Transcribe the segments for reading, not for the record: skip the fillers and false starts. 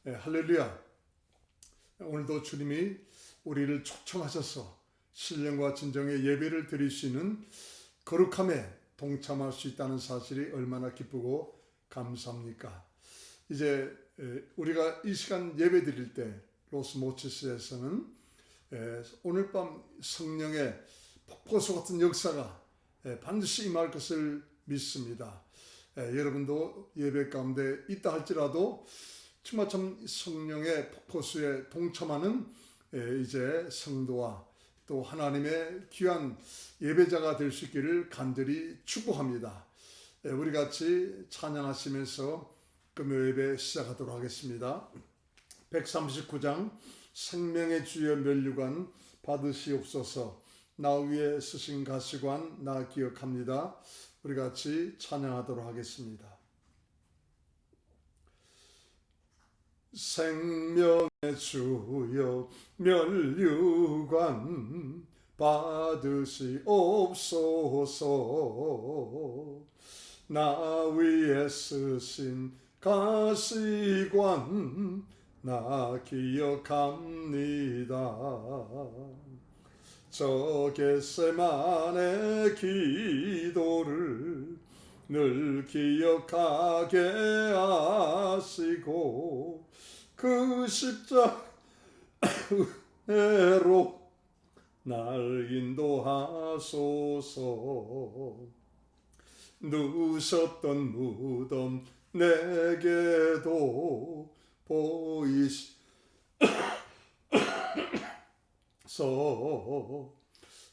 할렐루야. 오늘도 주님이 우리를 초청하셔서 신령과 진정의 예배를 드릴 수 있는 거룩함에 동참할 수 있다는 사실이 얼마나 기쁘고 감사합니까? 이제 우리가 이 시간 예배 드릴 때 로스모치스에서는 오늘 밤 성령의 폭포수 같은 역사가 반드시 임할 것을 믿습니다. 여러분도 예배 가운데 있다 할지라도 정말 참 성령의 폭포수에 동참하는 이제 성도와 또 하나님의 귀한 예배자가 될 수 있기를 간절히 축복합니다. 우리 같이 찬양하시면서 금요 예배 시작하도록 하겠습니다. 139장 생명의 주여 면류관 받으시옵소서. 나 위에 쓰신 가시관 나 기억합니다. 우리 같이 찬양하도록 하겠습니다. 생명의 주여 면류관 받으시옵소서. 나 위에 쓰신 가시관 나 기억합니다. 저 겟세마네 기도를 늘 기억하게 하시고 그 십자가로 날 인도하소서. 누셨던 무덤 내게도 보이소.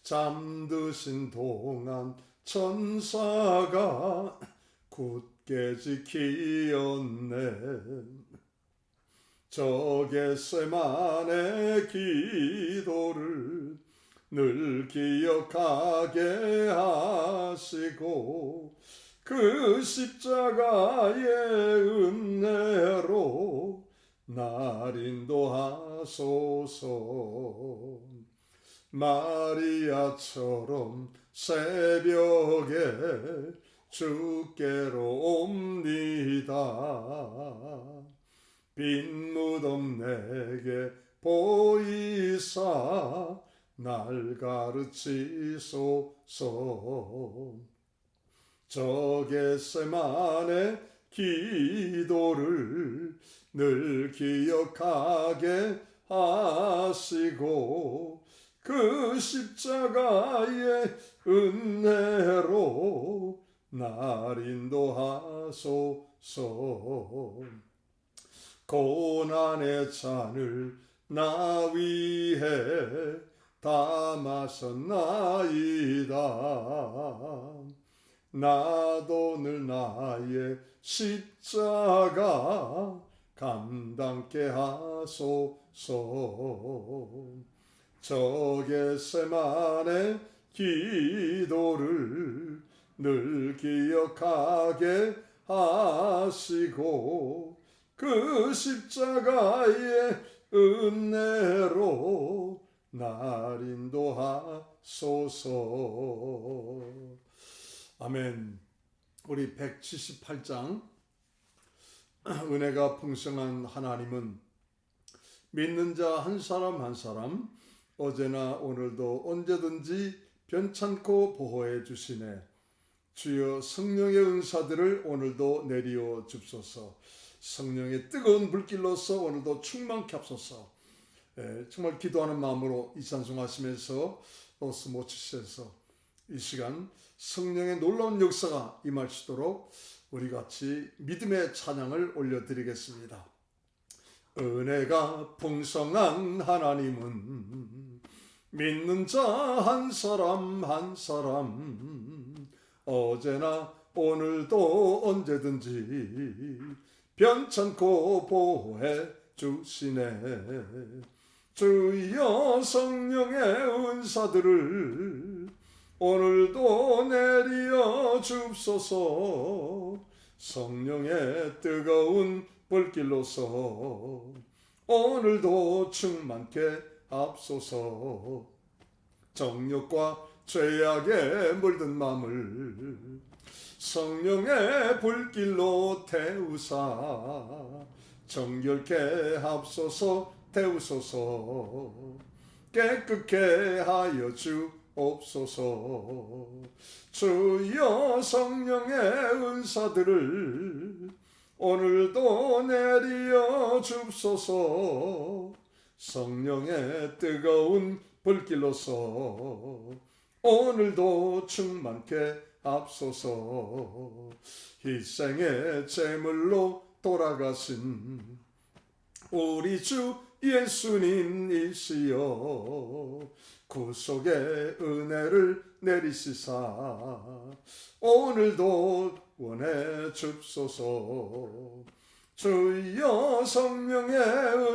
잠드신 동안 천사가 굳게 지키었네. 저 겟세마네 기도를 늘 기억하게 하시고 그 십자가의 은혜로 날 인도하소서. 마리아처럼 새벽에 주께로 옵니다. 빈 무덤 내게 보이사 날 가르치소서. 저 겟세마네 기도를 늘 기억하게 하시고 그 십자가의 은혜로 날 인도하소서. 고난의 잔을 나 위해 담아셨나이다. 나도 늘 나의 십자가 감당케 하소서. 저 겟세마네 기도를 늘 기억하게 하시고 그 십자가의 은혜로 날 인도하소서. 아멘. 우리 178장 은혜가 풍성한 하나님은 믿는 자 한 사람 한 사람 어제나 오늘도 언제든지 변찮고 보호해 주시네. 주여 성령의 은사들을 오늘도 내리어 줍소서. 성령의 뜨거운 불길로서 오늘도 충만케 하소서. 정말 기도하는 마음으로 이 찬송하시면서 로스모치스에서 이 시간 성령의 놀라운 역사가 임하시도록 우리 같이 믿음의 찬양을 올려드리겠습니다. 은혜가 풍성한 하나님은 믿는 자 한 사람 한 사람 어제나 오늘도 언제든지 변찮고 보호해 주시네. 주여 성령의 은사들을 오늘도 내리어 줍소서. 성령의 뜨거운 불길로서 오늘도 충만케 앞소서. 정욕과 죄악에 물든 마음을 성령의 불길로 태우사 정결케 합소서 태우소서 깨끗게 하여 주옵소서. 주여 성령의 은사들을 오늘도 내리어 줍소서. 성령의 뜨거운 불길로서 오늘도 충만케 합소서. 희생의 제물로 돌아가신 우리 주 예수님이시여 구속의 은혜를 내리시사 오늘도 원해 줍소서. 주여 성령의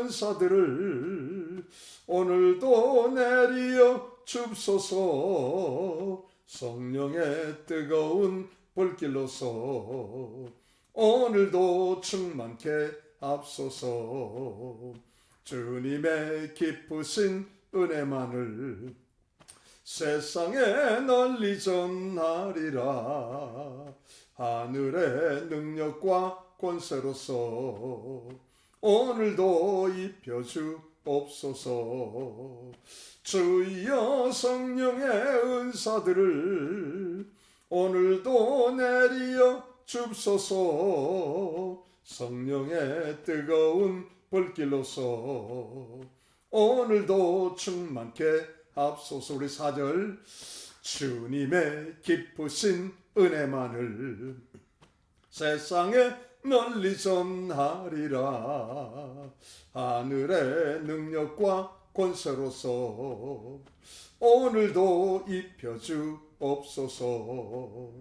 은사들을 오늘도 내리어 줍소서. 성령의 뜨거운 불길로서 오늘도 충만케 합소서. 주님의 기쁘신 은혜만을 세상에 널리 전하리라. 하늘의 능력과 권세로서 오늘도 입혀주옵소서. 주여 성령의 은사들을 오늘도 내리어 줍소서. 성령의 뜨거운 불길로서 오늘도 충만케 합소서. 우리 4절 주님의 기쁘신 은혜만을 세상에 널리 전하리라. 하늘의 능력과 권세로서 오늘도 입혀주옵소서.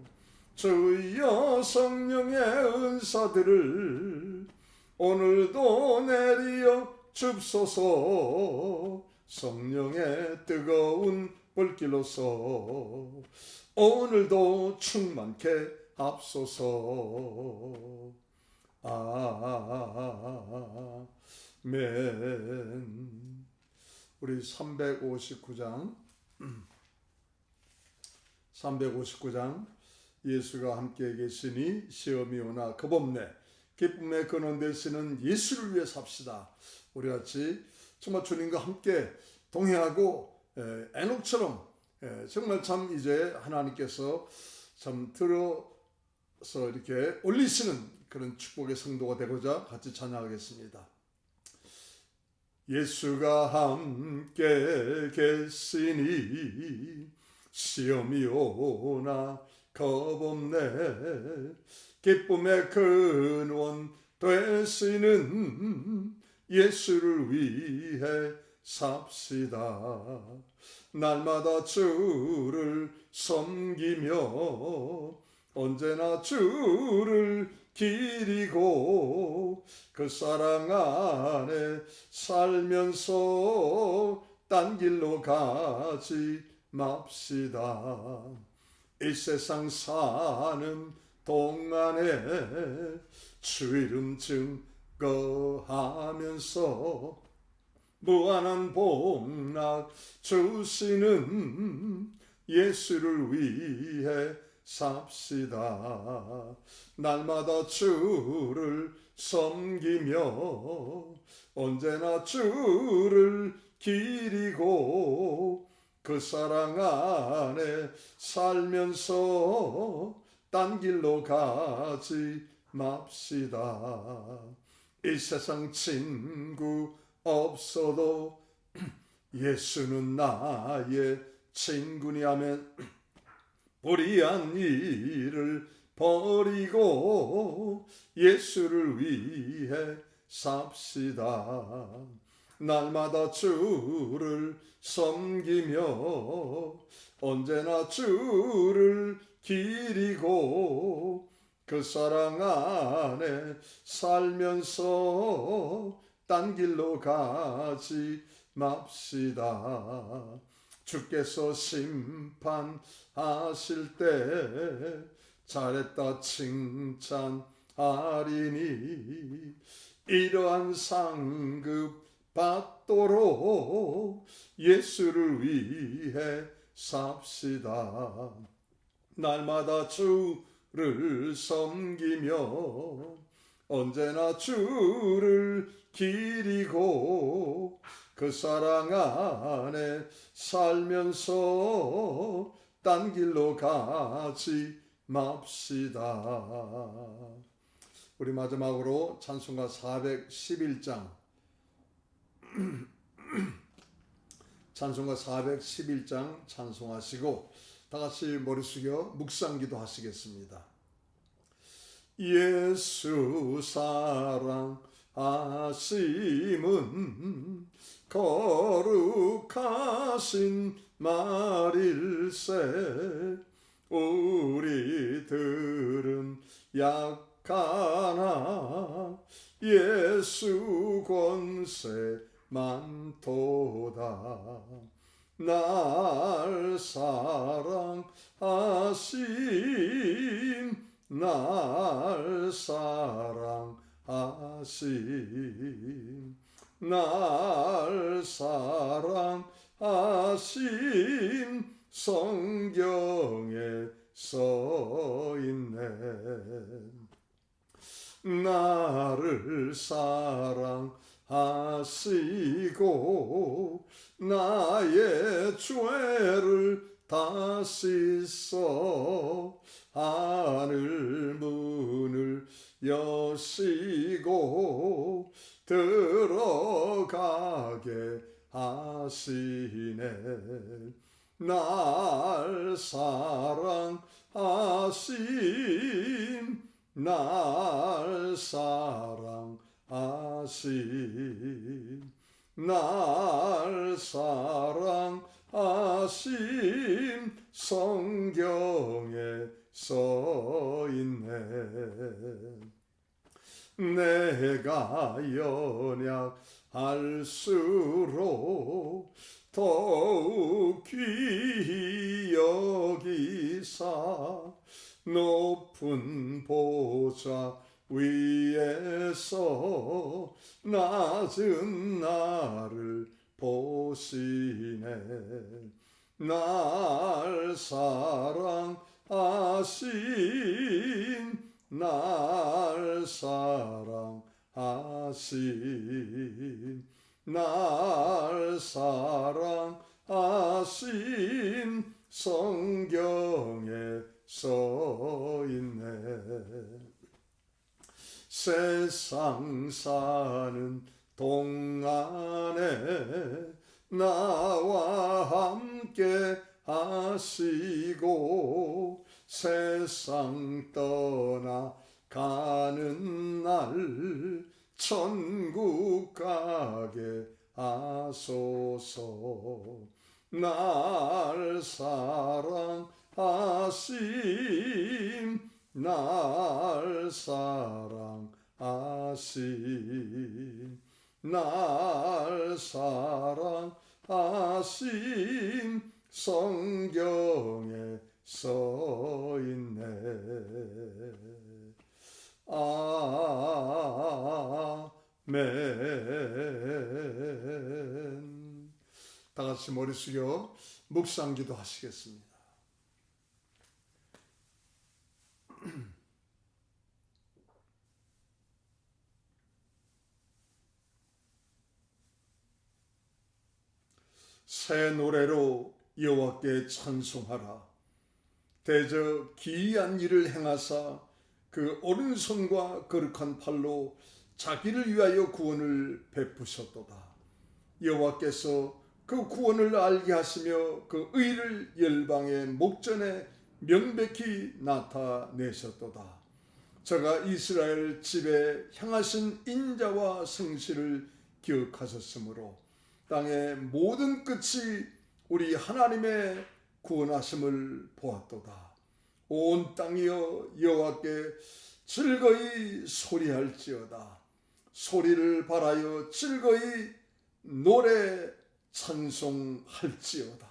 주여 성령의 은사들을 오늘도 내리어 줍소서. 성령의 뜨거운 불길로서 오늘도 충만케 합소서. 아멘. 우리 359장 예수가 함께 계시니 시험이 오나 겁없네. 기쁨의 근원 되시는 예수를 위해 삽시다. 우리 같이 정말 주님과 함께 동행하고 에녹처럼 정말 참 이제 하나님께서 참 들어서 이렇게 올리시는 그런 축복의 성도가 되고자 같이 찬양하겠습니다. 예수가 함께 계시니 시험이 오나 겁없네. 기쁨의 근원 되시는 예수를 위해 삽시다. 날마다 주를 섬기며 언제나 주를 기리고 그 사랑 안에 살면서 딴 길로 가지 맙시다. 이 세상 사는 동안에 주 이름 증거하면서 무한한 복락 주시는 예수를 위해 삽시다. 날마다 주를 섬기며 언제나 주를 기리고 그 사랑 안에 살면서 딴 길로 가지 맙시다. 이 세상 친구 없어도 예수는 나의 친구니 하면 불의한 일을 버리고 예수를 위해 삽시다. 날마다 주를 섬기며 언제나 주를 기리고 그 사랑 안에 살면서 딴 길로 가지 맙시다. 주께서 심판하실 때 잘했다 칭찬하리니 이러한 상급 받도록 예수를 위해 삽시다. 날마다 주를 섬기며 언제나 주를 기리고 그 사랑 안에 살면서 딴 길로 가지 맙시다. 우리 마지막으로 찬송가 411장 찬송가 411장 찬송하시고 다 같이 머리 숙여 묵상기도 하시겠습니다. 예수 사랑하심은 거룩하신 말일세. 우리들은 약하나 예수 권세 많도다. 날 사랑하신 날 사랑하신 날 사랑하신 성경에 써있네. 나를 사랑하시고 나의 죄를 다 씻어 하늘 문을 여시고 들어가게 하시네. 날 사랑하신 날 사랑하신 날 사랑하신 성경에 써있네. 내가 연약할수록 더욱 귀히 여기사 높은 보좌 위에서 낮은 나를 보시네. 날 사랑하신 날 사랑하신 날 사랑하신 성경에 써있네. 세상 사는 동안에 나와 함께 하시고 세상 떠나가는 날 천국 가게 하소서. 날 사랑하신 날 사랑하신 날 사랑하신 성경에 써있네. 아멘. 다 같이 머리 숙여 묵상기도 하시겠습니다. 새 노래로 여호와께 찬송하라. 대저 기이한 일을 행하사 그 오른손과 거룩한 팔로 자기를 위하여 구원을 베푸셨도다. 여호와께서 그 구원을 알게 하시며 그 의를 열방의 목전에 명백히 나타내셨도다. 저가 이스라엘 집에 향하신 인자와 성실을 기억하셨으므로 땅의 모든 끝이 우리 하나님의 구원하심을 보았도다. 온 땅이여 여호와께 즐거이 소리할지어다. 소리를 발하여 즐거이 노래 찬송할지어다.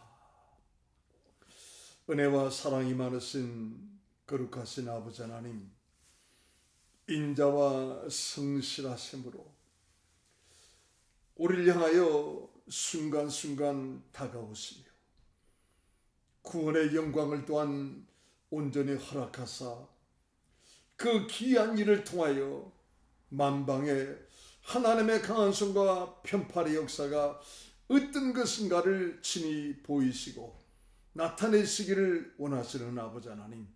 은혜와 사랑이 많으신 거룩하신 아버지 하나님, 인자와 성실하심으로 우리를 향하여 순간순간 다가오시며 구원의 영광을 또한 온전히 허락하사 그 귀한 일을 통하여 만방에 하나님의 강한 손과 편팔의 역사가 어떤 것인가를 친히 보이시고 나타내시기를 원하시는 아버지 하나님,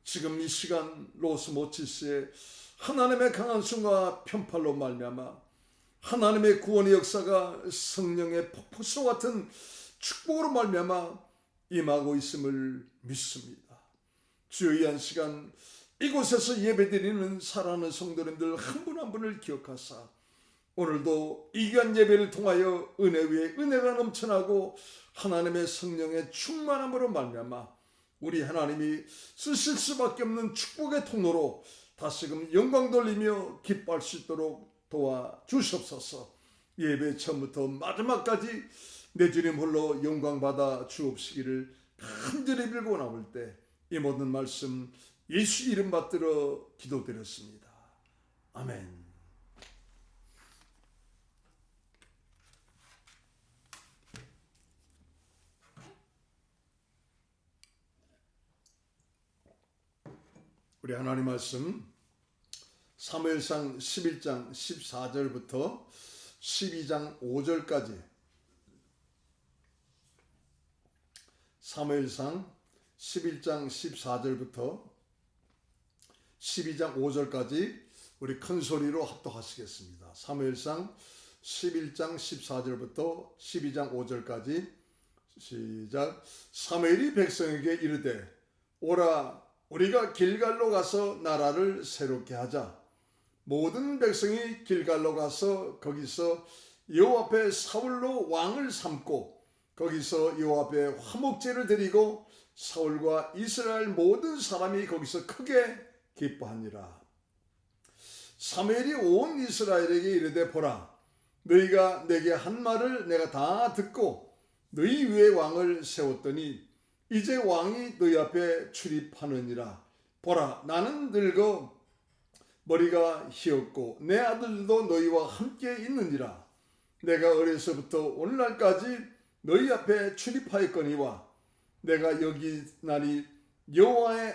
지금 이 시간 로스모치스의 하나님의 강한 손과 편팔로 말미암아 하나님의 구원의 역사가 성령의 폭포수와 같은 축복으로 말미암아 임하고 있음을 믿습니다. 주여, 이 한 시간 이곳에서 예배드리는 사랑하는 성도님들 한 분 한 분을 기억하사 오늘도 이 귀한 예배를 통하여 은혜 위에 은혜가 넘쳐나고 하나님의 성령의 충만함으로 말미암아 우리 하나님이 쓰실 수밖에 없는 축복의 통로로 다시금 영광 돌리며 기뻐할 수 있도록 도와주시옵소서. 예배 처음부터 마지막까지 내 주님 홀로 영광 받아 주옵시기를 간절히 빌고 나올 때 이 모든 말씀 예수 이름 받들어 기도드렸습니다. 아멘. 우리 하나님 말씀 사무엘상 11장 14절부터 12장 5절까지, 사무엘상 11장 14절부터 12장 5절까지 우리 큰 소리로 합독하시겠습니다. 사무엘상 11장 14절부터 12장 5절까지 시작. 사무엘이 백성에게 이르되 오라, 우리가 길갈로 가서 나라를 새롭게 하자. 모든 백성이 길갈로 가서 거기서 여호와 앞에 사울로 왕을 삼고 거기서 여호와 앞에 화목제를 드리고 사울과 이스라엘 모든 사람이 거기서 크게 기뻐하니라. 사무엘이 온 이스라엘에게 이르되 보라, 너희가 내게 한 말을 내가 다 듣고 너희 위에 왕을 세웠더니 이제 왕이 너희 앞에 출입하느니라. 보라, 나는 늙어 머리가 희었고 내 아들도 너희와 함께 있느니라. 내가 어려서부터 오늘날까지 너희 앞에 출입하였거니와 내가 여기 나니 여호와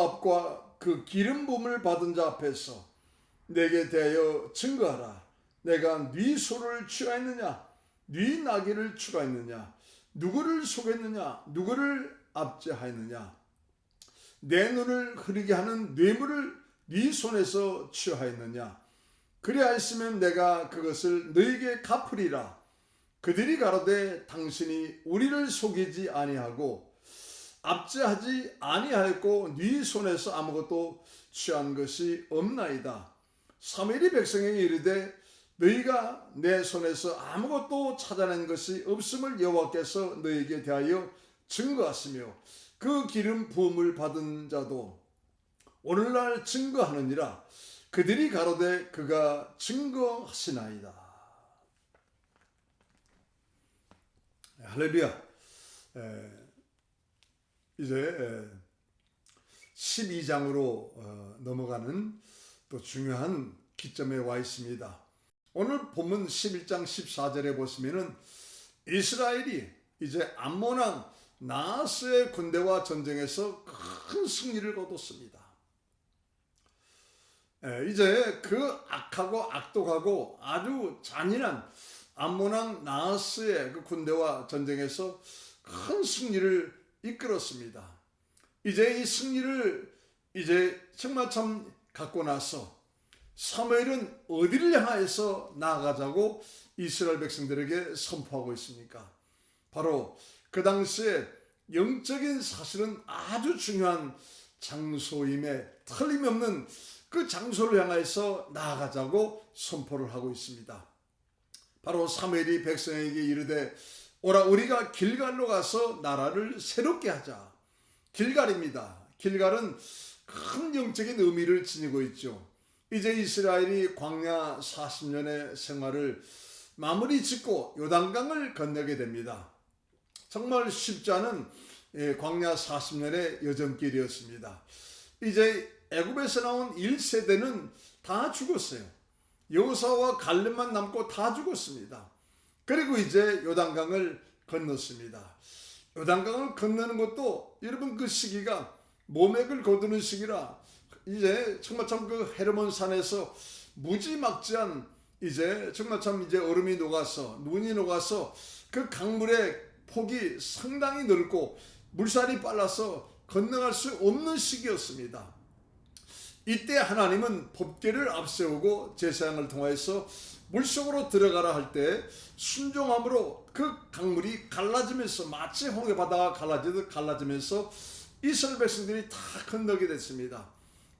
앞과 그 기름 부음을 받은 자 앞에서 내게 대하여 증거하라. 내가 네 소를 취하였느냐, 네 나귀를 추가했느냐, 누구를 속였느냐, 누구를 압제하였느냐, 내 눈을 흐리게 하는 뇌물을 네 손에서 취하였느냐. 그리하였으면 내가 그것을 너희에게 갚으리라. 그들이 가로되 당신이 우리를 속이지 아니하고 압제하지 아니하였고 네 손에서 아무것도 취한 것이 없나이다. 사무엘이 백성에게 이르되 너희가 내 손에서 아무것도 찾아낸 것이 없음을 여호와께서 너희에게 대하여 증거하시며 그 기름 부음을 받은 자도 오늘날 증거하느니라. 그들이 가로되 그가 증거하시나이다. 할렐루야. 이제 12장으로 넘어가는 또 중요한 기점에 와 있습니다. 오늘 본문 11장 14절에 보시면은 이스라엘이 이제 암몬 왕 나하스의 군대와 전쟁에서 큰 승리를 거뒀습니다. 이제 그 악하고 악독하고 아주 잔인한 암몬 왕 나하스의 그 군대와 전쟁에서 큰 승리를 이끌었습니다. 이제 이 승리를 이제 정말 참 갖고 나서 사무엘은 어디를 향해서 나아가자고 이스라엘 백성들에게 선포하고 있습니까? 바로 그 당시에 영적인 사실은 아주 중요한 장소임에 틀림없는 그 장소를 향해서 나아가자고 선포를 하고 있습니다. 바로 사무엘이 백성에게 이르되 오라, 우리가 길갈로 가서 나라를 새롭게 하자. 길갈입니다. 길갈은 큰 영적인 의미를 지니고 있죠. 이제 이스라엘이 광야 40년의 생활을 마무리 짓고 요단강을 건너게 됩니다. 정말 쉽지 않은 광야 40년의 여정길이었습니다. 이제 애굽에서 나온 1세대는 다 죽었어요. 여호사와 갈렙만 남고 다 죽었습니다. 그리고 이제 요단강을 건넜습니다. 요단강을 건너는 것도 여러분 그 시기가 모맥을 거두는 시기라 이제 정말 참 그 헤르몬 산에서 무지막지한 이제 정말 참 이제 얼음이 녹아서 눈이 녹아서 그 강물의 폭이 상당히 넓고 물살이 빨라서 건너갈 수 없는 시기였습니다. 이때 하나님은 법궤를 앞세우고 제사장을 통하여서 물속으로 들어가라 할 때 순종함으로 그 강물이 갈라지면서 마치 홍해 바다가 갈라지듯 갈라지면서 이스라엘 백성들이 다 건너게 됐습니다.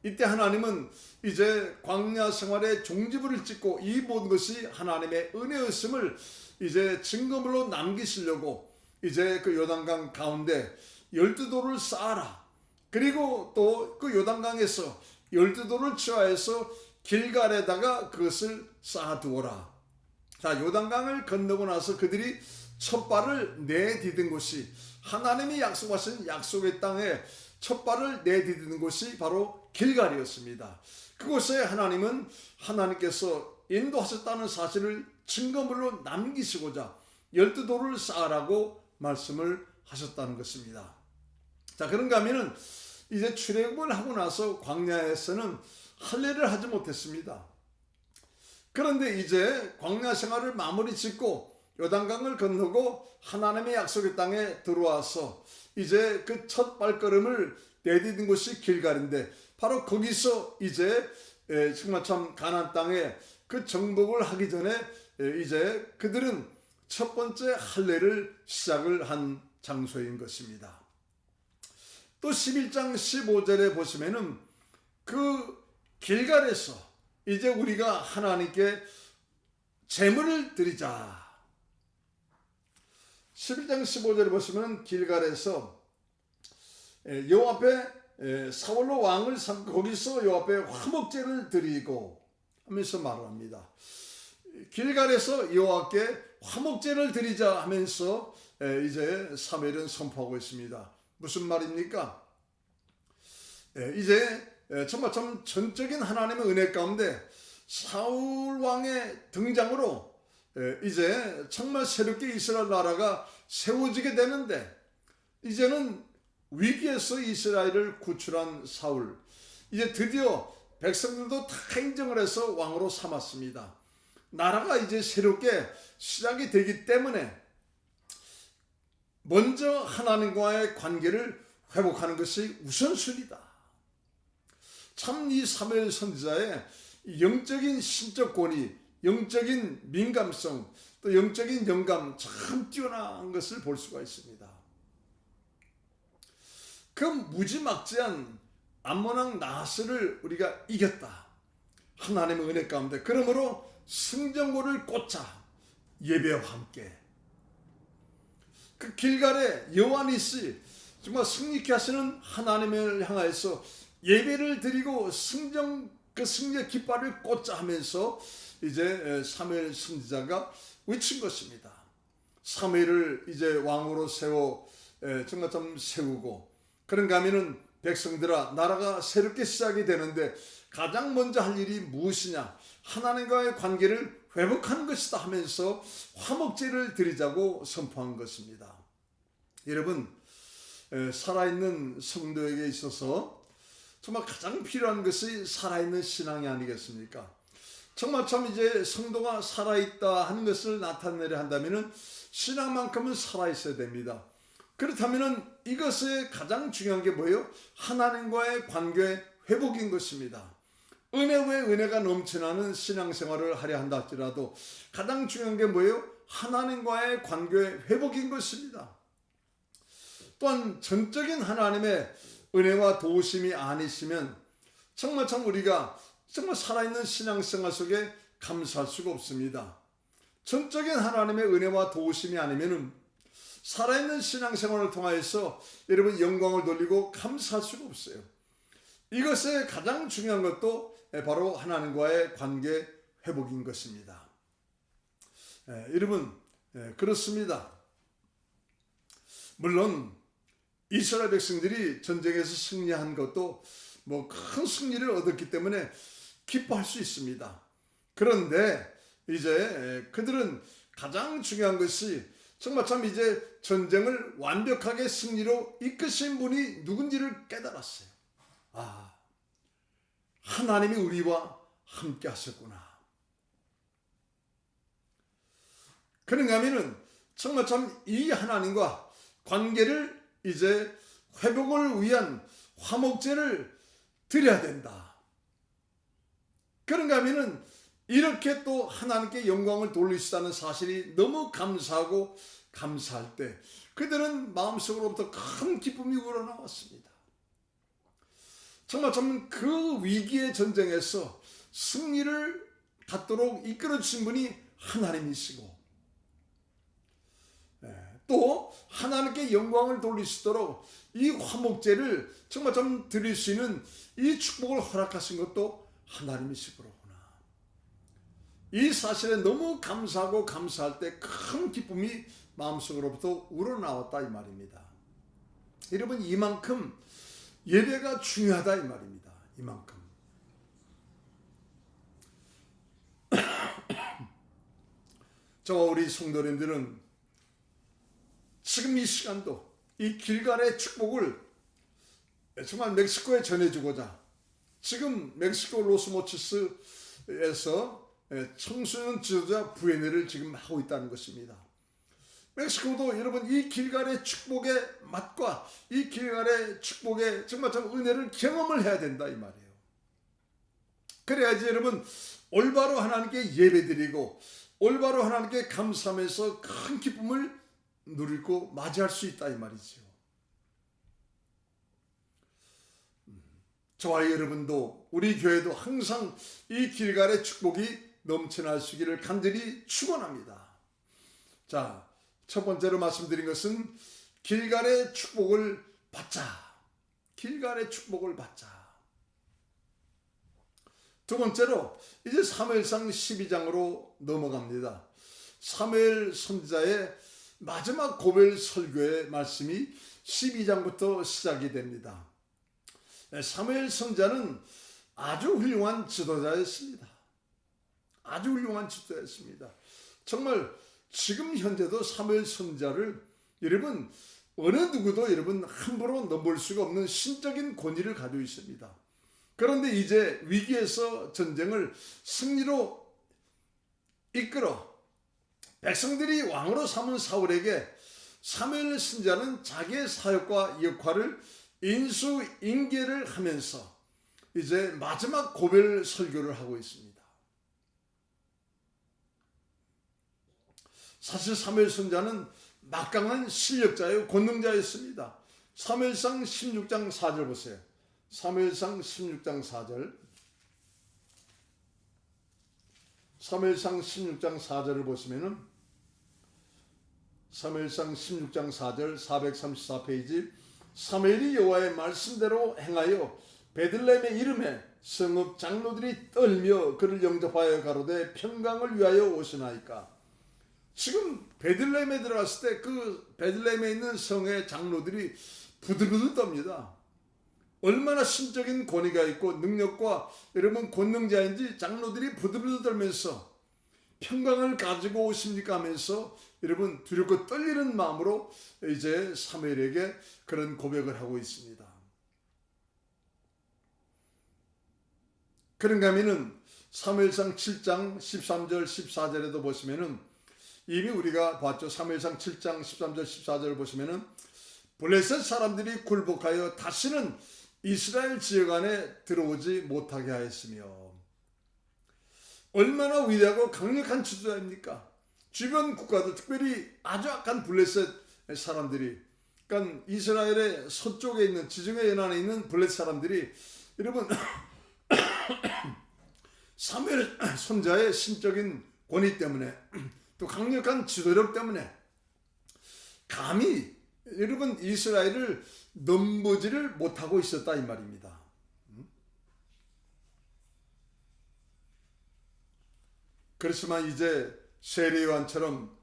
이때 하나님은 이제 광야 생활의 종지부를 찍고 이 모든 것이 하나님의 은혜였음을 이제 증거물로 남기시려고 이제 그 요단강 가운데 12돌을 쌓아라. 그리고 또 그 요단강에서 12돌을 취하여서 길갈에다가 그것을 쌓아두어라. 자, 요단강을 건너고 나서 그들이 첫 발을 내디딘 곳이 하나님이 약속하신 약속의 땅에 첫 발을 내디디는 곳이 바로 길갈이었습니다. 그곳에 하나님은 하나님께서 인도하셨다는 사실을 증거물로 남기시고자 12돌을 쌓으라고 말씀을 하셨다는 것입니다. 자, 그런가 하면은 이제 출애굽을 하고 나서 광야에서는 할례를 하지 못했습니다. 그런데 이제 광야 생활을 마무리 짓고 요단강을 건너고 하나님의 약속의 땅에 들어와서 이제 그 첫 발걸음을 내디딘 곳이 길갈인데 바로 거기서 이제 정말 참 가나안 땅에 그 정복을 하기 전에 이제 그들은 첫 번째 할례를 시작을 한 장소인 것입니다. 또 11장 15절에 보시면은 그 길갈에서 이제 우리가 하나님께 제물을 드리자. 11장 15절에 보시면 길갈에서 여호와 앞에 사울로 왕을 삼고 거기서 여호와 앞에 화목제를 드리고 하면서 말합니다. 길갈에서 여호와께 화목제를 드리자 하면서 이제 사무엘은 선포하고 있습니다. 무슨 말입니까? 이제 정말 참 전적인 하나님의 은혜 가운데 사울 왕의 등장으로 이제 정말 새롭게 이스라엘 나라가 세워지게 되는데 이제는 위기에서 이스라엘을 구출한 사울, 이제 드디어 백성들도 다 인정을 해서 왕으로 삼았습니다. 나라가 이제 새롭게 시작이 되기 때문에 먼저 하나님과의 관계를 회복하는 것이 우선순위다. 참 이 사무엘 선지자의 영적인 신적 권위, 영적인 민감성, 또 영적인 영감 참 뛰어난 것을 볼 수가 있습니다. 그 무지막지한 암몬왕 나하스를 우리가 이겼다. 하나님의 은혜 가운데. 그러므로 승전고를 꽂자. 예배와 함께. 그 길갈에 여호와니시 정말 승리케 하시는 하나님을 향하여서 예배를 드리고 그 승리의 깃발을 꽂자 하면서 이제 사무엘 선지자가 외친 것입니다. 사무엘을 이제 왕으로 정말 좀 세우고 그런가 하면은 백성들아 나라가 새롭게 시작이 되는데 가장 먼저 할 일이 무엇이냐? 하나님과의 관계를 회복하는 것이다 하면서 화목제를 드리자고 선포한 것입니다. 여러분, 살아있는 성도에게 있어서 정말 가장 필요한 것이 살아있는 신앙이 아니겠습니까? 정말 참 이제 성도가 살아있다 하는 것을 나타내려 한다면 신앙만큼은 살아있어야 됩니다. 그렇다면 이것의 가장 중요한 게 뭐예요? 하나님과의 관계 회복인 것입니다. 은혜 외에 은혜가 넘쳐나는 신앙생활을 하려 한다 할지라도 가장 중요한 게 뭐예요? 하나님과의 관계 회복인 것입니다. 또한 전적인 하나님의 은혜와 도우심이 아니시면 정말 참 우리가 정말 살아있는 신앙생활 속에 감사할 수가 없습니다. 전적인 하나님의 은혜와 도우심이 아니면 살아있는 신앙생활을 통하여서 여러분 영광을 돌리고 감사할 수가 없어요. 이것의 가장 중요한 것도 바로 하나님과의 관계 회복인 것입니다. 여러분 그렇습니다. 물론 이스라엘 백성들이 전쟁에서 승리한 것도 뭐 큰 승리를 얻었기 때문에 기뻐할 수 있습니다. 그런데 이제 그들은 가장 중요한 것이 정말 참 이제 전쟁을 완벽하게 승리로 이끄신 분이 누군지를 깨달았어요. 하나님이 우리와 함께 하셨구나. 그런가 하면은 정말 참 이 하나님과 관계를 이제 회복을 위한 화목제를 드려야 된다. 그런가 하면은 이렇게 또 하나님께 영광을 돌리시다는 사실이 너무 감사하고 감사할 때 그들은 마음속으로부터 큰 기쁨이 우러나왔습니다. 정말 참 그 위기의 전쟁에서 승리를 갖도록 이끌어 주신 분이 하나님이시고 또 하나님께 영광을 돌리시도록 이 화목제를 정말 좀 드릴 수 있는 이 축복을 허락하신 것도 하나님이시구나. 이 사실에 너무 감사하고 감사할 때 큰 기쁨이 마음속으로부터 우러나왔다 이 말입니다. 여러분, 이만큼 예배가 중요하다 이 말입니다. 이만큼. 저와 우리 성도님들은 지금 이 시간도 이 길갈의 축복을 정말 멕시코에 전해주고자 지금 멕시코 로스모치스에서 청소년 지도자 부회회를 지금 하고 있다는 것입니다. 멕시코도 여러분 이 길갈의 축복의 맛과 이 길갈의 축복의 정말 참 은혜를 경험을 해야 된다 이 말이에요. 그래야지 여러분 올바로 하나님께 예배드리고 올바로 하나님께 감사하면서 큰 기쁨을 누리고 맞이할 수 있다 이 말이죠. 저와 여러분도 우리 교회도 항상 이 길갈의 축복이 넘쳐나시기를 간절히 축원합니다. 자, 첫 번째로 말씀드린 것은 길갈의 축복을 받자. 길갈의 축복을 받자. 두 번째로 이제 사무엘상 12장으로 넘어갑니다. 사무엘 선지자의 마지막 고별 설교의 말씀이 12장부터 시작이 됩니다. 사무엘 선지자는 아주 훌륭한 지도자였습니다. 아주 훌륭한 지도자였습니다. 정말 지금 현재도 사무엘 선지자를 여러분 어느 누구도 여러분 함부로 넘볼 수가 없는 신적인 권위를 가지고 있습니다. 그런데 이제 위기에서 전쟁을 승리로 이끌어 백성들이 왕으로 삼은 사울에게 사무엘 선지자는 자기의 사역과 역할을 인수인계를 하면서 이제 마지막 고별 설교를 하고 있습니다. 사실 사무엘 선지자는 막강한 실력자요 권능자였습니다. 사무엘상 16장 4절 보세요. 사무엘상 16장 4절. 사무엘상 16장 4절을 보시면은 사무엘상 16장 4절 434페이지 사무엘이 여호와의 말씀대로 행하여 베들레헴의 이름에 성읍 장로들이 떨며 그를 영접하여 가로되 평강을 위하여 오시나이까. 지금 베들레헴에 들어갔을 때 그 베들레헴에 있는 성의 장로들이 부들부들 떱니다. 얼마나 신적인 권위가 있고 능력과 여러분 권능자인지 장로들이 부들부들 떨면서 평강을 가지고 오십니까 하면서 여러분 두렵고 떨리는 마음으로 이제 사무엘에게 그런 고백을 하고 있습니다. 그런가 하면은 사무엘상 7장 13절 14절에도 보시면은 이미 우리가 봤죠. 사무엘상 7장 13절 14절을 보시면은 블레셋 사람들이 굴복하여 다시는 이스라엘 지역 안에 들어오지 못하게 하였으며 얼마나 위대하고 강력한 지도자입니까? 주변 국가들 특별히 아주 악한 블레셋 사람들이 그러니까 이스라엘의 서쪽에 있는 지중해 연안에 있는 블레셋 사람들이 여러분 사무엘 선지자의 신적인 권위 때문에 또 강력한 지도력 때문에 감히 여러분 이스라엘을 넘보지를 못하고 있었다 이 말입니다. 그렇지만 이제 세례요한처럼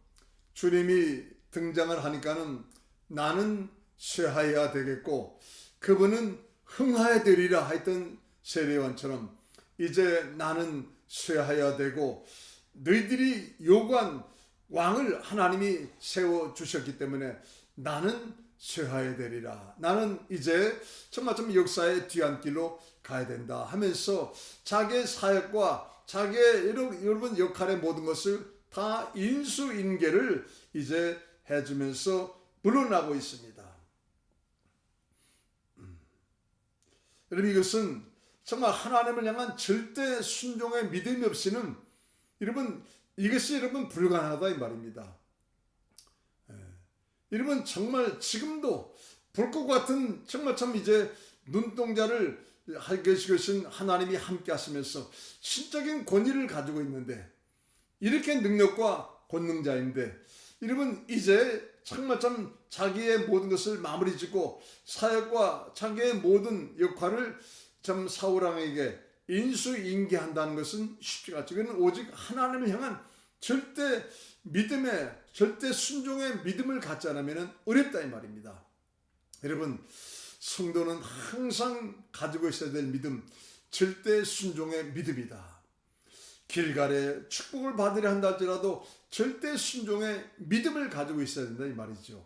주님이 등장을 하니까는 나는 쇠하여야 되겠고 그분은 흥하여 되리라 했던 세례요한처럼 이제 나는 쇠하여야 되고 너희들이 요구한 왕을 하나님이 세워주셨기 때문에 나는 쇠하야 되리라. 나는 이제 정말 좀 역사의 뒤안길로 가야 된다 하면서 자기의 사역과 자기의 여러분 역할의 모든 것을 다 인수인계를 이제 해주면서 물러나고 있습니다. 여러분, 이것은 정말 하나님을 향한 절대 순종의 믿음이 없이는 여러분 이것이 여러분 불가능하다 이 말입니다. 여러분 정말 지금도 불꽃 같은 정말 참 이제 눈동자를 하게 계신 하나님이 함께 하시면서 신적인 권위를 가지고 있는데, 이렇게 능력과 권능자인데 여러분 이제 정말 참 자기의 모든 것을 마무리 짓고 사역과 자기의 모든 역할을 참 사울왕에게 인수인계한다는 것은 쉽지가 않죠. 이건 오직 하나님을 향한 절대 믿음의 절대 순종의 믿음을 갖지 않으면 어렵다 이 말입니다. 여러분, 성도는 항상 가지고 있어야 될 믿음, 절대 순종의 믿음이다. 길갈에 축복을 받으려 한다 할지라도 절대 순종의 믿음을 가지고 있어야 된다 이 말이죠.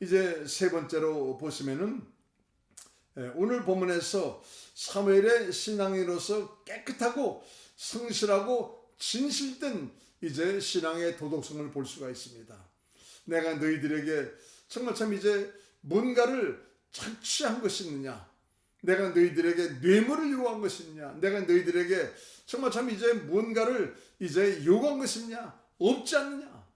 이제 세 번째로 보시면은 오늘 본문에서 사무엘의 신앙인으로서 깨끗하고 성실하고 진실된 이제 신앙의 도덕성을 볼 수가 있습니다. 내가 너희들에게 정말 참 이제 뭔가를 착취한 것이 있느냐, 내가 너희들에게 뇌물을 요구한 것이 있느냐, 내가 너희들에게 정말 참 이제 뭔가를 이제 요구한 것이 있느냐, 없지 않느냐.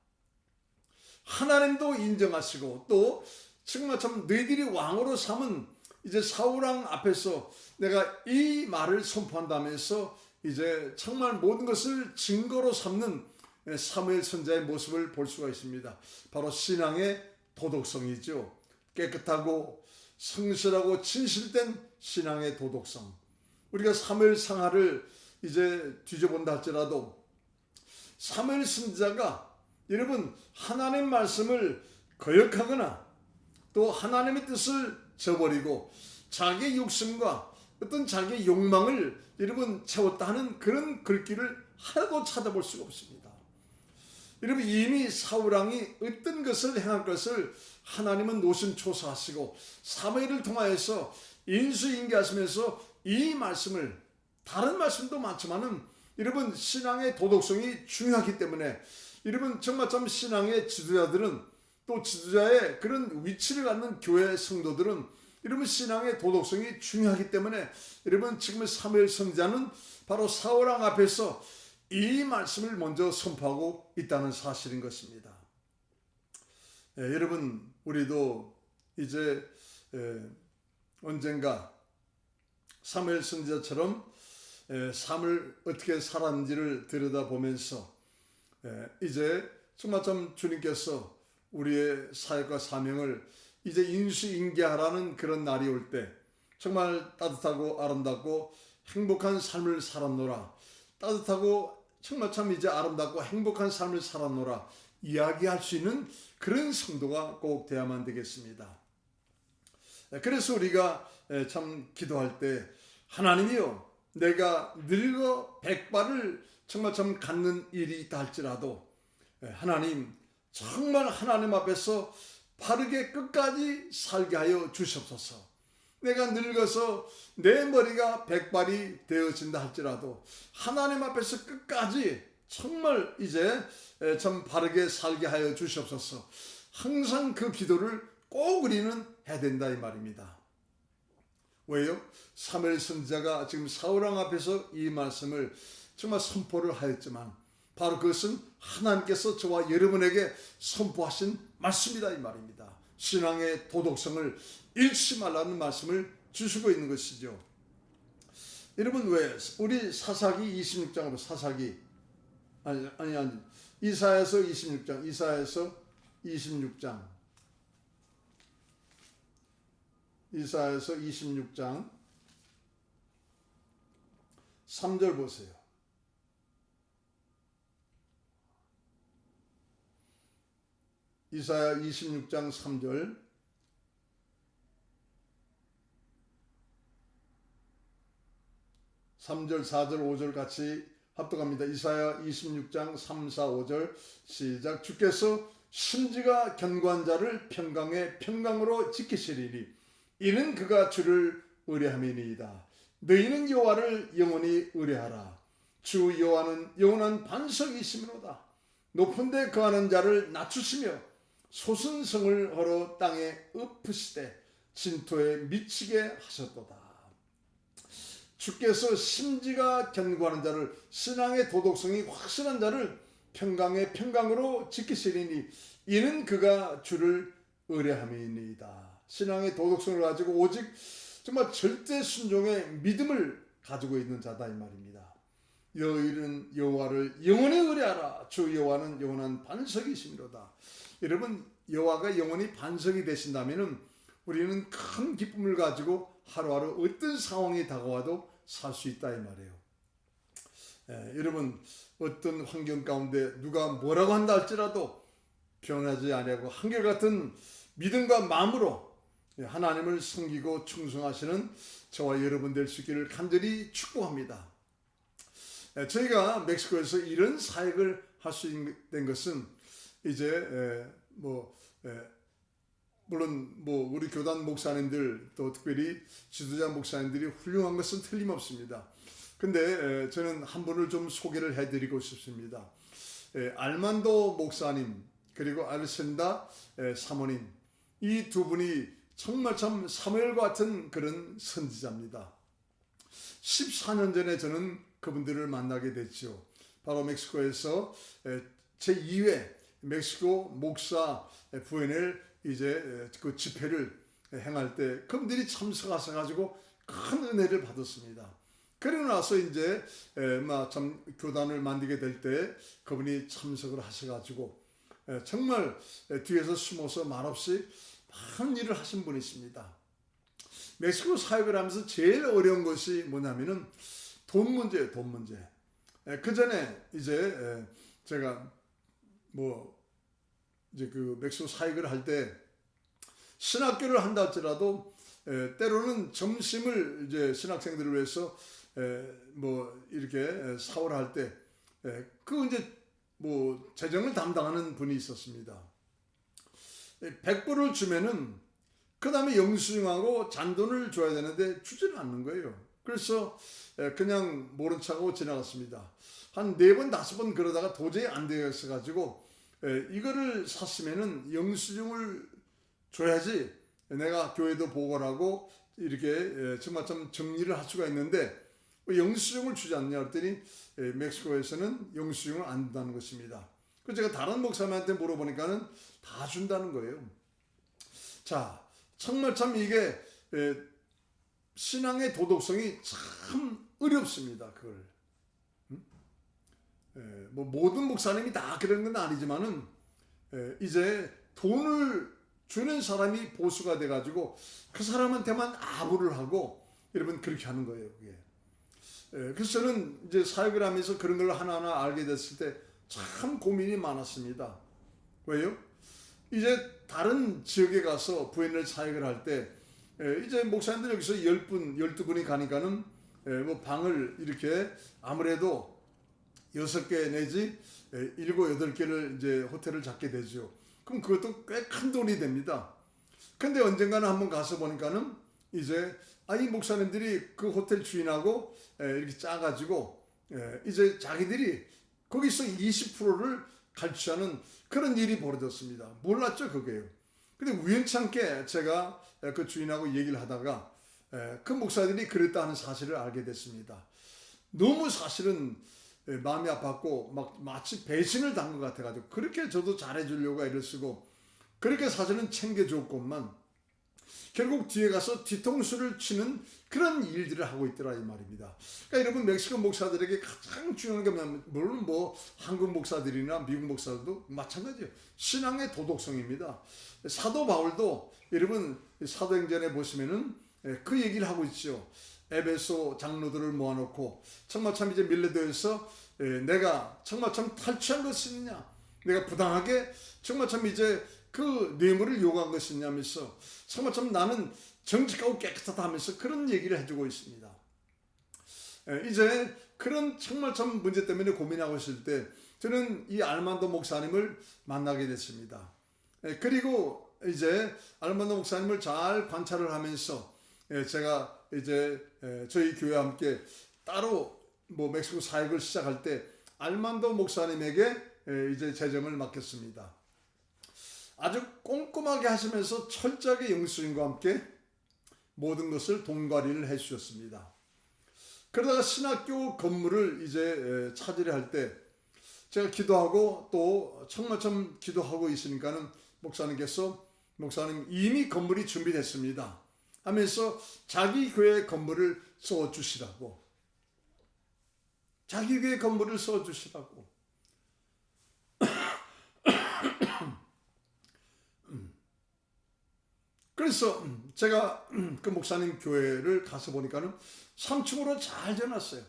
하나님도 인정하시고 또 정말 참 너희들이 왕으로 삼은 이제 사울왕 앞에서 내가 이 말을 선포한다면서 이제 정말 모든 것을 증거로 삼는 사무엘 선지자의 모습을 볼 수가 있습니다. 바로 신앙의 도덕성이죠. 깨끗하고 성실하고 진실된 신앙의 도덕성. 우리가 사무엘 상하를 이제 뒤져본다 할지라도 사무엘 선지자가 여러분 하나님 말씀을 거역하거나 또 하나님의 뜻을 저버리고 자기의 욕심과 어떤 자기의 욕망을 여러분 채웠다 하는 그런 글귀를 하나도 찾아볼 수가 없습니다. 여러분, 이미 사울왕이 어떤 것을 행할 것을 하나님은 노심초사하시고 사무엘을 통하여서 인수인계하시면서 이 말씀을, 다른 말씀도 많지만은 여러분 신앙의 도덕성이 중요하기 때문에 여러분 정말 참 신앙의 지도자들은 또 지도자의 그런 위치를 갖는 교회 성도들은 여러분 신앙의 도덕성이 중요하기 때문에 여러분 지금 사무엘 선지자는 바로 사울왕 앞에서 이 말씀을 먼저 선포하고 있다는 사실인 것입니다. 여러분, 우리도 이제 언젠가 사무엘 선지자처럼 삶을 어떻게 살았는지를 들여다보면서 이제 정말 참 주님께서 우리의 사역과 사명을 이제 인수인계하라는 그런 날이 올 때 정말 따뜻하고 아름답고 행복한 삶을 살았노라, 따뜻하고 정말 참 이제 아름답고 행복한 삶을 살았노라 이야기할 수 있는 그런 성도가 꼭 되어야만 되겠습니다. 그래서 우리가 참 기도할 때 하나님이요, 내가 늙어 백발을 정말 참 갖는 일이 있다 할지라도 하나님 정말 하나님 앞에서 바르게 끝까지 살게 하여 주시옵소서. 내가 늙어서 내 머리가 백발이 되어진다 할지라도 하나님 앞에서 끝까지 정말 이제 참 바르게 살게 하여 주시옵소서. 항상 그 기도를 꼭 우리는 해야 된다 이 말입니다. 왜요? 사무엘 선지자가 지금 사울왕 앞에서 이 말씀을 정말 선포를 하였지만 바로 그것은 하나님께서 저와 여러분에게 선포하신 말씀이다 이 말입니다. 신앙의 도덕성을 잃지 말라는 말씀을 주시고 있는 것이죠. 여러분, 왜 우리 사사기 26장으로 이사야서 26장 3절 보세요. 이사야 26장 3절, 3절, 4절, 5절 같이 합독합니다. 이사야 26장 3, 4, 5절 시작. 주께서 심지가 견고한 자를 평강의 평강으로 지키시리니 이는 그가 주를 의뢰함이니이다. 너희는 여호와를 영원히 의뢰하라. 주 여호와는 영원한 반석이시므로다. 높은 데 거하는 자를 낮추시며 솟은 성을 걸어 땅에 엎으시되 진토에 미치게 하셨도다. 주께서 심지가 견고한 자를, 신앙의 도덕성이 확실한 자를 평강의 평강으로 지키시리니 이는 그가 주를 의뢰함이니이다. 신앙의 도덕성을 가지고 오직 정말 절대 순종의 믿음을 가지고 있는 자다 이 말입니다. 너희는 여호와를 영원히 의뢰하라. 주 여호와는 영원한 반석이시미로다. 여러분, 여호와가 영원히 반석이 되신다면은 우리는 큰 기쁨을 가지고 하루하루 어떤 상황이 다가와도 살 수 있다 이 말이에요. 여러분, 어떤 환경 가운데 누가 뭐라고 한다 할지라도 변하지 아니하고 한결같은 믿음과 마음으로 하나님을 섬기고 충성하시는 저와 여러분 될 수 있기를 간절히 축복합니다. 저희가 멕시코에서 이런 사역을 할 수 있는 것은 이제 물론 우리 교단 목사님들 또 특별히 지도자 목사님들이 훌륭한 것은 틀림없습니다. 근데 저는 한 분을 좀 소개를 해드리고 싶습니다. 알만도 목사님 그리고 알센다 사모님, 이 두 분이 정말 참 사무엘과 같은 그런 선지자입니다. 14년 전에 저는 그분들을 만나게 됐죠. 바로 멕시코에서 제2회 멕시코 목사 부회를 이제 그 집회를 행할 때 그분들이 참석하셔 가지고 큰 은혜를 받았습니다. 그리고 나서 이제 참 교단을 만들게 될 때 그분이 참석을 하셔가지고 정말 뒤에서 숨어서 말없이 많은 일을 하신 분이십니다. 멕시코 사역을 하면서 제일 어려운 것이 뭐냐면은 돈 문제예요, 돈 문제. 그 전에 이제 제가 이제 그 멕시코 사역을 할 때 신학교를 한다 할지라도 때로는 점심을 이제 신학생들을 위해서 이렇게 사오라 할 때 그 이제 재정을 담당하는 분이 있었습니다. 100불을 주면은 그 다음에 영수증하고 잔돈을 줘야 되는데 주지는 않는 거예요. 그래서 그냥 모른 척하고 지나갔습니다. 한 4번, 5번 그러다가 도저히 안 되었어 가지고 이거를 샀으면은 영수증을 줘야지 내가 교회도 보고를 하고 이렇게 정말 좀 정리를 할 수가 있는데 영수증을 주지 않냐 그랬더니 멕시코에서는 영수증을 안 준다는 것입니다. 그래서 제가 다른 목사님한테 물어보니까는 다 준다는 거예요. 자, 정말 참 이게 신앙의 도덕성이 참 어렵습니다. 그걸 모든 목사님이 다 그런 건 아니지만은 이제 돈을 주는 사람이 보수가 돼가지고 그 사람한테만 아부를 하고 여러분 그렇게 하는 거예요. 그게. 그래서 저는 이제 사역을 하면서 그런 걸 하나하나 알게 됐을 때 참 고민이 많았습니다. 왜요? 이제 다른 지역에 가서 부인을 사역을 할 때 이제 목사님들 여기서 10분, 12분이 가니까는 방을 이렇게 아무래도 6개 내지 7, 8개를 이제 호텔을 잡게 되죠. 그럼 그것도 꽤 큰 돈이 됩니다. 근데 언젠가는 한번 가서 보니까는 이제 이 목사님들이 그 호텔 주인하고 이렇게 짜가지고 이제 자기들이 거기서 20%를 갈취하는 그런 일이 벌어졌습니다. 몰랐죠, 그게요. 근데 우연찮게 제가 그 주인하고 얘기를 하다가 그 목사들이 그랬다 하는 사실을 알게 됐습니다. 너무 사실은 마음이 아팠고 마치 배신을 당한 것 같아가지고 그렇게 저도 잘해주려고 애를 쓰고 그렇게 사실은 챙겨줬건만 결국 뒤에 가서 뒤통수를 치는 그런 일들을 하고 있더라 이 말입니다. 그러니까 여러분 멕시코 목사들에게 가장 중요한 게 뭐냐면 물론 한국 목사들이나 미국 목사들도 마찬가지예요. 신앙의 도덕성입니다. 사도 바울도 여러분 사도행전에 보시면은 그 얘기를 하고 있죠. 에베소 장로들을 모아놓고 정말 참 이제 밀레도에서 내가 정말 참 탈취한 것이 있느냐, 내가 부당하게 정말 참 이제 그 뇌물을 요구한 것이 있냐면서 정말 참 나는 정직하고 깨끗하다 하면서 그런 얘기를 해주고 있습니다. 이제 그런 정말 참 문제 때문에 고민하고 있을 때 저는 이 알만도 목사님을 만나게 됐습니다. 그리고 이제 알만도 목사님을 잘 관찰을 하면서 제가 이제 저희 교회와 함께 따로 멕시코 사역을 시작할 때 알만도 목사님에게 이제 재정을 맡겼습니다. 아주 꼼꼼하게 하시면서 철저하게 영수님과 함께 모든 것을 동관리를 해 주셨습니다. 그러다가 신학교 건물을 이제 찾으려 할 때 제가 기도하고 또 청마점 기도하고 있으니까는 목사님께서 목사님 이미 건물이 준비됐습니다 하면서 자기 교회 건물을 써주시라고, 자기 교회 건물을 써주시라고. 그래서 제가 그 목사님 교회를 가서 보니까는 3층으로 잘 지어놨어요.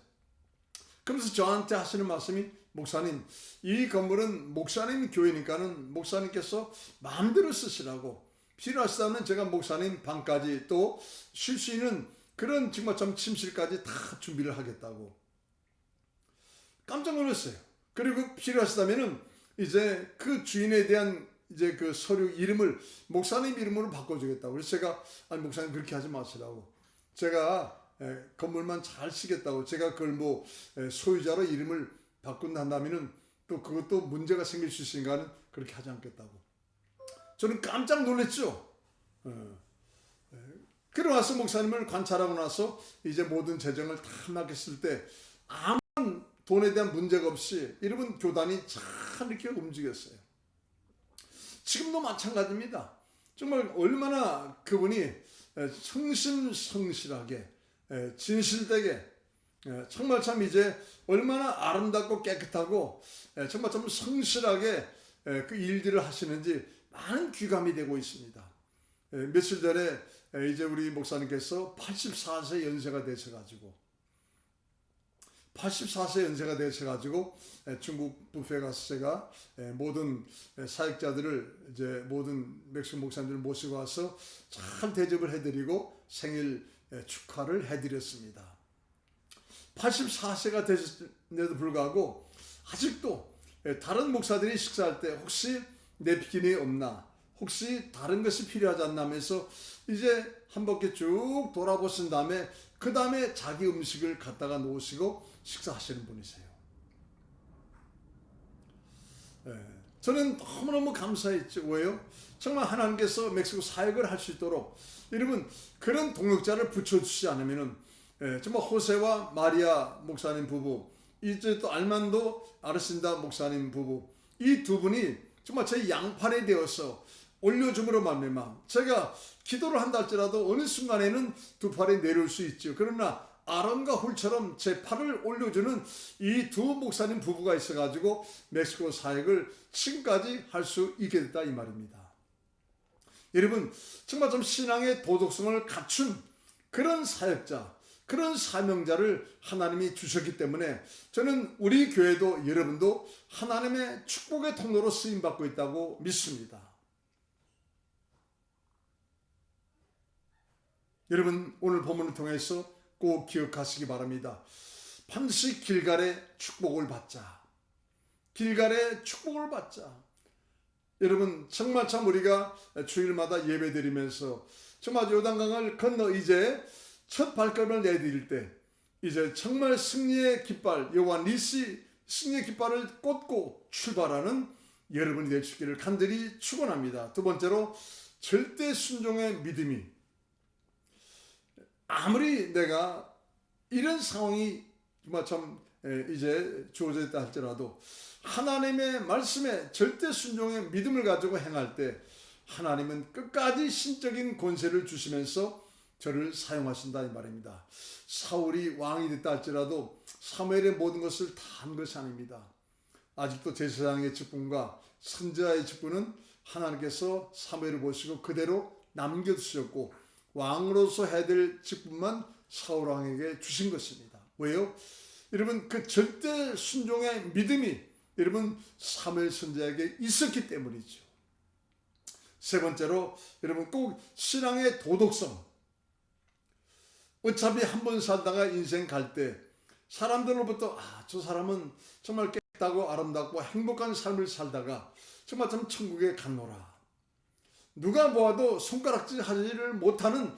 그래서 저한테 하시는 말씀이, 목사님 이 건물은 목사님 교회니까는 목사님께서 마음대로 쓰시라고, 필요하시다면 제가 목사님 방까지 또 쉴 수 있는 그런 정말 좀 침실까지 다 준비를 하겠다고. 깜짝 놀랐어요. 그리고 필요하시다면은 이제 그 주인에 대한 이제 그 서류 이름을 목사님 이름으로 바꿔주겠다고. 그래서 제가 아니 목사님 그렇게 하지 마시라고, 제가 건물만 잘 쓰겠다고, 제가 그걸 소유자로 이름을 바꾼다면은 또 그것도 문제가 생길 수 있으니까는 그렇게 하지 않겠다고. 저는 깜짝 놀랐죠. 그러고 나서 목사님을 관찰하고 나서 이제 모든 재정을 다 맡겼을 때 아무런 돈에 대한 문제가 없이 여러분 교단이 잘 이렇게 움직였어요. 지금도 마찬가지입니다. 정말 얼마나 그분이 성실하게 진실되게 정말 참 이제 얼마나 아름답고 깨끗하고 정말 참 성실하게 그 일들을 하시는지 많은 귀감이 되고 있습니다. 며칠 전에 이제 우리 목사님께서 84세 연세가 되셔가지고 84세 연세가 되셔가지고 중국 뷔페 가서 제가 모든 사역자들을 이제 모든 멕시코 목사님들을 모시고 와서 잘 대접을 해드리고 생일 축하를 해드렸습니다. 84세가 되셨는데도 불구하고 아직도 다른 목사들이 식사할 때 혹시 냅킨이 없나, 혹시 다른 것이 필요하지 않나 하면서 이제 한 바퀴 쭉 돌아보신 다음에 그 다음에 자기 음식을 갖다가 놓으시고 식사하시는 분이세요. 저는 너무너무 감사했죠. 왜요? 정말 하나님께서 멕시코 사역을 할 수 있도록 여러분 그런 동역자를 붙여주시지 않으면은 정말 호세와 마리아 목사님 부부, 이제 또 알만도 아르신다 목사님 부부, 이 두 분이 정말 제 양팔이 되어서 올려줌으로 말미암아 제가 기도를 한다 할지라도 어느 순간에는 두 팔이 내려올 수 있죠. 그러나 아론과 훌처럼 제 팔을 올려주는 이 두 목사님 부부가 있어가지고 멕시코 사역을 지금까지 할 수 있게 됐다 이 말입니다. 여러분 정말 좀 신앙의 도덕성을 갖춘 그런 사역자, 그런 사명자를 하나님이 주셨기 때문에 저는 우리 교회도 여러분도 하나님의 축복의 통로로 쓰임받고 있다고 믿습니다. 여러분 오늘 본문을 통해서 꼭 기억하시기 바랍니다. 반드시 길갈의 축복을 받자. 길갈의 축복을 받자. 여러분 정말 참 우리가 주일마다 예배드리면서 정말 요단강을 건너 이제 첫 발걸음을 내디딜 때 이제 정말 승리의 깃발, 여호와 니시 승리의 깃발을 꽂고 출발하는 여러분이 될 수 있기를 간절히 축원합니다. 두 번째로 절대 순종의 믿음이, 아무리 내가 이런 상황이 정말 참 이제 주어져 있다 할지라도 하나님의 말씀에 절대 순종의 믿음을 가지고 행할 때 하나님은 끝까지 신적인 권세를 주시면서 저를 사용하신다 이 말입니다. 사울이 왕이 됐다 할지라도 사무엘의 모든 것을 다 한 것이 아닙니다. 아직도 제사장의 직분과 선지자의 직분은 하나님께서 사무엘을 보시고 그대로 남겨두셨고 왕으로서 해야 될 직분만 사울 왕에게 주신 것입니다. 왜요? 여러분 그 절대 순종의 믿음이 여러분 사무엘 선지자에게 있었기 때문이죠. 세 번째로 여러분 꼭 신앙의 도덕성. 어차피 한 번 살다가 인생 갈 때 사람들로부터 저 사람은 정말 깨끗하고 아름답고 행복한 삶을 살다가 정말 좀 천국에 갔노라. 누가 보아도 손가락질 하지를 못하는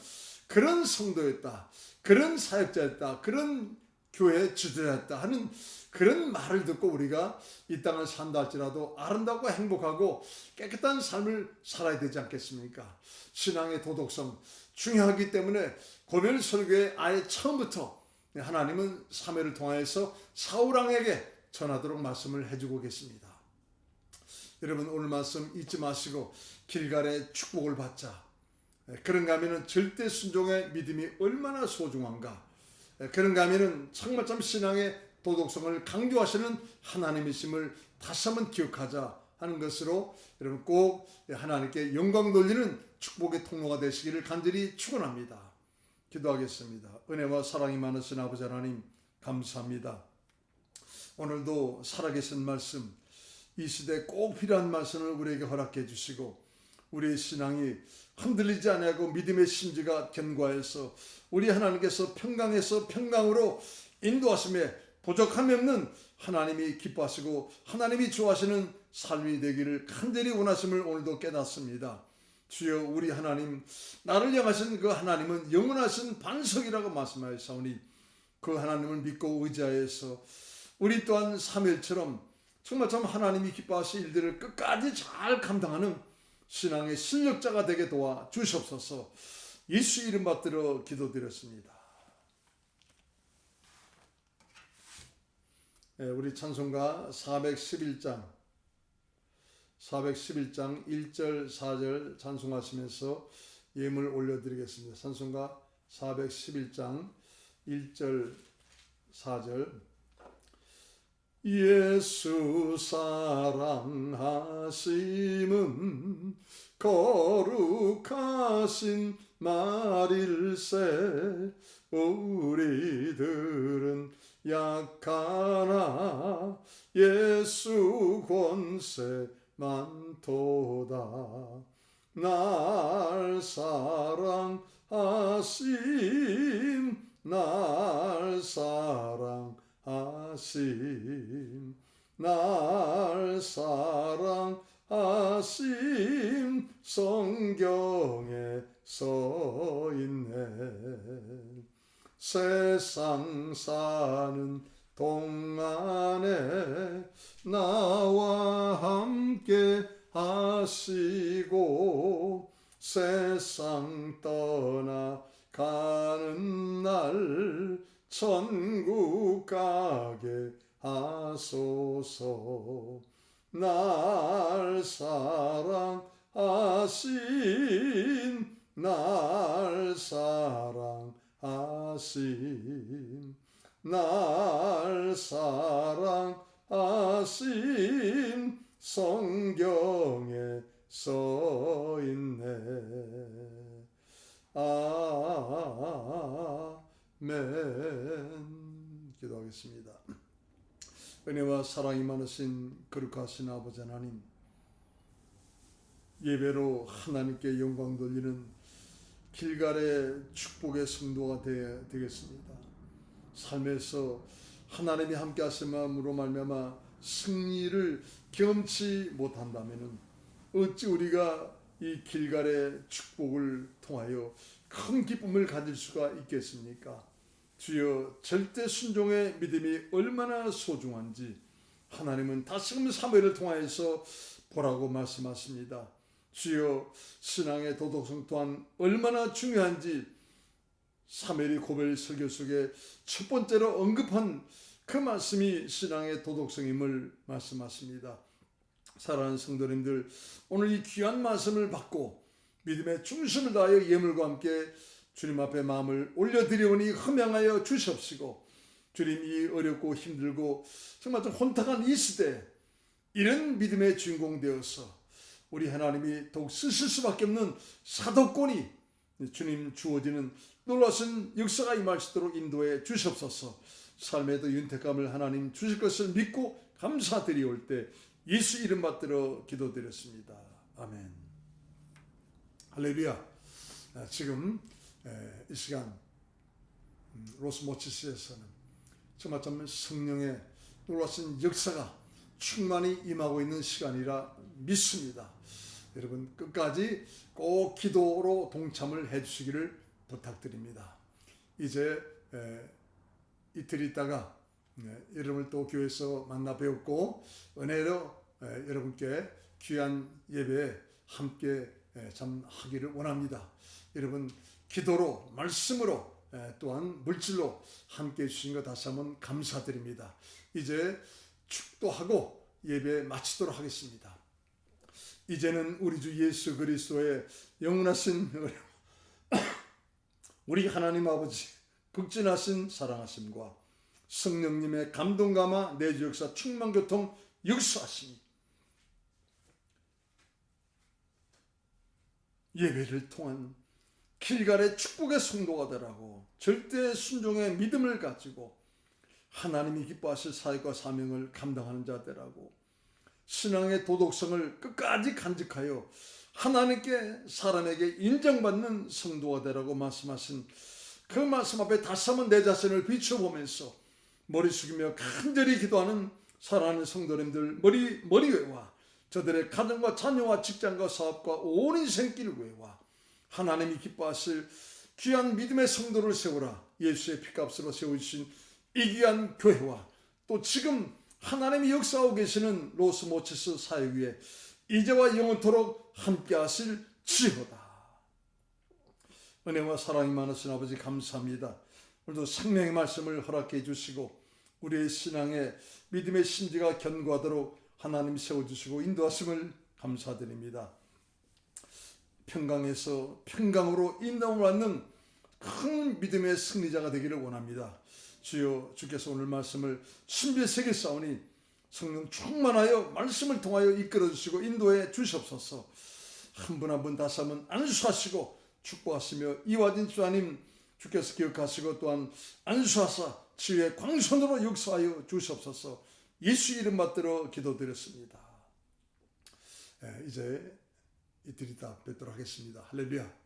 그런 성도였다. 그런 사역자였다. 그런 교회 지도자였다 하는 그런 말을 듣고 우리가 이 땅을 산다 할지라도 아름답고 행복하고 깨끗한 삶을 살아야 되지 않겠습니까? 신앙의 도덕성 중요하기 때문에 고별 설교에 아예 처음부터 하나님은 사무엘을 통하여서 사울왕에게 전하도록 말씀을 해주고 계십니다. 여러분 오늘 말씀 잊지 마시고 길갈의 축복을 받자. 그런가 하면 절대 순종의 믿음이 얼마나 소중한가. 그런가 하면 정말 참 신앙의 도덕성을 강조하시는 하나님이심을 다시 한번 기억하자 하는 것으로 여러분 꼭 하나님께 영광 돌리는 축복의 통로가 되시기를 간절히 축원합니다. 기도하겠습니다. 은혜와 사랑이 많으신 아버지 하나님 감사합니다. 오늘도 살아계신 말씀, 이 시대에 꼭 필요한 말씀을 우리에게 허락해 주시고 우리의 신앙이 흔들리지 아니하고 믿음의 심지가 견고하여서 우리 하나님께서 평강에서 평강으로 인도하심에 부족함이 없는 하나님이 기뻐하시고 하나님이 좋아하시는 삶이 되기를 간절히 원하심을 오늘도 깨닫습니다. 주여 우리 하나님, 나를 향하신 그 하나님은 영원하신 반석이라고 말씀하셨사오니 그 하나님을 믿고 의지하여서 우리 또한 사무엘처럼 정말 참 하나님이 기뻐하실 일들을 끝까지 잘 감당하는 신앙의 실력자가 되게 도와 주시옵소서. 예수 이름 받들어 기도드렸습니다. 우리 찬송가 411장 1절 4절 찬송하시면서 예물 올려드리겠습니다. 찬송가 411장 1절 4절 예수 사랑하심은 거룩하신 말일세 우리들은 약하나 예수 권세 많도다. 날 사랑하심 날 사랑하심 날 사랑하심 성경에 써있네. 세상 사는 동안에 나와 함께 하시고 세상 떠나가는 날 천국 가게 하소서. 날 사랑하신 날 사랑하신 날 사랑하신 성경에 써있네. 아멘. 기도하겠습니다. 은혜와 사랑이 많으신 거룩하신 아버지 하나님, 예배로 하나님께 영광 돌리는 길갈의 축복의 성도가 되겠습니다. 삶에서 하나님이 함께 하심으로 말미암아 승리를 경험치 못한다면 어찌 우리가 이 길갈의 축복을 통하여 큰 기쁨을 가질 수가 있겠습니까? 주여, 절대 순종의 믿음이 얼마나 소중한지 하나님은 다시금 사무엘을 통하여서 보라고 말씀하십니다. 주여, 신앙의 도덕성 또한 얼마나 중요한지 사무엘이 고별 설교 속에 첫 번째로 언급한 그 말씀이 신앙의 도덕성임을 말씀하십니다. 사랑하는 성도님들, 오늘 이 귀한 말씀을 받고 믿음의 중심을 다하여 예물과 함께 주님 앞에 마음을 올려드리오니 흠양하여 주시옵시고, 주님 이 어렵고 힘들고 정말 좀 혼탁한 이 시대 이런 믿음의 주인공 되어서 우리 하나님이 더욱 쓰실 수밖에 없는 사도권이 주님 주어지는 놀라신 역사가 임할 수 있도록 인도해 주시옵소서. 삶에도 윤택감을 하나님 주실 것을 믿고 감사드리올 때 예수 이름 받들어 기도드렸습니다. 아멘. 할렐루야. 지금 이 시간 로스모치스에서는 정말 성령의 놀라신 역사가 충만히 임하고 있는 시간이라 믿습니다. 여러분 끝까지 꼭 기도로 동참을 해주시기를 부탁드립니다. 이제 이틀 있다가 여러분을 또 교회에서 만나 뵙고 은혜로 여러분께 귀한 예배에 함께 참 하기를 원합니다. 여러분 기도로 말씀으로 또한 물질로 함께 해주신 것 다시 한번 감사드립니다. 이제 축도하고 예배 마치도록 하겠습니다. 이제는 우리 주 예수 그리스도의 영원하신 우리 하나님 아버지 극진하신 사랑하심과 성령님의 감동감화 내주 역사 충만교통 역사하심이 예배를 통한 길갈의 축복의 성도가 되라고 절대 순종의 믿음을 가지고 하나님이 기뻐하실 사역과 사명을 감당하는 자 되라고 신앙의 도덕성을 끝까지 간직하여 하나님께 사람에게 인정받는 성도가 되라고 말씀하신 그 말씀 앞에 다시 한번 내 자신을 비춰보면서 머리 숙이며 간절히 기도하는 사랑하는 성도님들 머리 외와 저들의 가정과 자녀와 직장과 사업과 온 인생길 외와 하나님이 기뻐하실 귀한 믿음의 성도를 세우라. 예수의 피값으로 세우신 이 귀한 교회와 또 지금 하나님이 역사하고 계시는 로스모체스 사역 위에 이제와 영원토록 함께 하실 지어다. 은혜와 사랑이 많으신 아버지 감사합니다. 오늘도 생명의 말씀을 허락해 주시고 우리의 신앙의 믿음의 심지가 견고하도록 하나님 세워주시고 인도하심을 감사드립니다. 평강에서 평강으로 인도함을 받는 큰 믿음의 승리자가 되기를 원합니다. 주여 주께서 오늘 말씀을 신비의 세계 싸우니 성령 충만하여 말씀을 통하여 이끌어 주시고 인도해 주시옵소서. 한 분 한 분 다시 한번 안수하시고 축복하시며 이와진 주님 주께서 기억하시고 또한 안수하사 치유의 광선으로 역사하여 주시옵소서. 예수 이름 받들어 기도드렸습니다. 이제 이틀 있다 뵙도록 하겠습니다. 할렐루야.